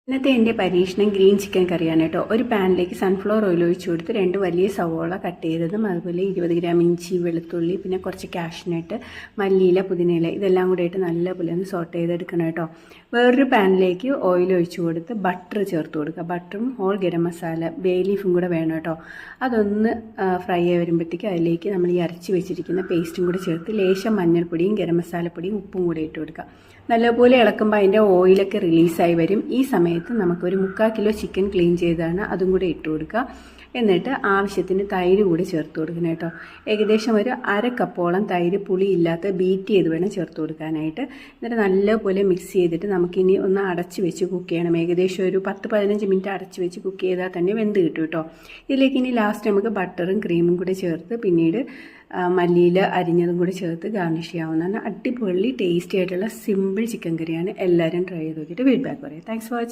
ഇന്നത്തെ എൻ്റെ പരീക്ഷണം ഗ്രീൻ ചിക്കൻ കറിയാണ് കേട്ടോ. ഒരു പാനിലേക്ക് സൺഫ്ലവർ ഓയിൽ ഒഴിച്ച് കൊടുത്ത് 2 വലിയ സവോള കട്ട് ചെയ്തതും അതുപോലെ 20 ഗ്രാം ഇഞ്ചി, വെളുത്തുള്ളി, പിന്നെ കുറച്ച് കാഷ്നട്ട്, മല്ലിയില, പുതിനയില ഇതെല്ലാം കൂടെ ഇട്ട് നല്ലപോലെ ഒന്ന് സോട്ട് ചെയ്തെടുക്കണം കേട്ടോ. വേറൊരു പാനിലേക്ക് ഓയിൽ ഒഴിച്ച് കൊടുത്ത് ബട്ടർ ചേർത്ത് കൊടുക്കുക. ബട്ടറും ഹോൾ ഗരം മസാല, ബേ ലീഫും കൂടെ വേണം കേട്ടോ. അതൊന്ന് ഫ്രൈ ആയി വരുമ്പോഴത്തേക്ക് അതിലേക്ക് നമ്മൾ ഈ അരച്ച് വെച്ചിരിക്കുന്ന പേസ്റ്റും കൂടെ ചേർത്ത് ലേശം മഞ്ഞൾപ്പൊടിയും ഗരം മസാലപ്പൊടിയും ഉപ്പും കൂടെ ഇട്ട് കൊടുക്കുക. നല്ലപോലെ ഇളക്കുമ്പോൾ അതിൻ്റെ ഓയിലൊക്കെ റിലീസായി വരും. ഈ സമയത്ത് നമുക്കൊരു 3/4 കിലോ ചിക്കൻ ക്ലീൻ ചെയ്താണ് അതും കൂടെ ഇട്ട് കൊടുക്കുക. എന്നിട്ട് ആവശ്യത്തിന് തൈര് കൂടി ചേർത്ത് കൊടുക്കണം കേട്ടോ. ഏകദേശം ഒരു 1/2 കപ്പോളം തൈര് പുളിയില്ലാത്ത ബീറ്റ് ചെയ്ത് വേണം ചേർത്ത് കൊടുക്കാനായിട്ട്. എന്നിട്ട് നല്ലപോലെ മിക്സ് ചെയ്തിട്ട് നമുക്കിനി ഒന്ന് അടച്ച് വെച്ച് കുക്ക് ചെയ്യണം. ഏകദേശം ഒരു 10-15 മിനിറ്റ് അടച്ച് വെച്ച് കുക്ക് ചെയ്താൽ തന്നെ വെന്ത് കിട്ടും കേട്ടോ. ഇതിലേക്ക് ഇനി ലാസ്റ്റ് നമുക്ക് ബട്ടറും ക്രീമും കൂടെ ചേർത്ത് പിന്നീട് മല്ലിയില അരിഞ്ഞതും കൂടി ചേർത്ത് ഗാർണിഷ് ചെയ്യാവുന്നതാണ്. അടിപൊളി ടേസ്റ്റി ആയിട്ടുള്ള സിമ്പിൾ ചിക്കൻ കറിയാണ്. എല്ലാവരും ട്രൈ ചെയ്ത് നോക്കിയിട്ട് ഫീഡ്ബാക്ക് പറയാം. Thanks for watching.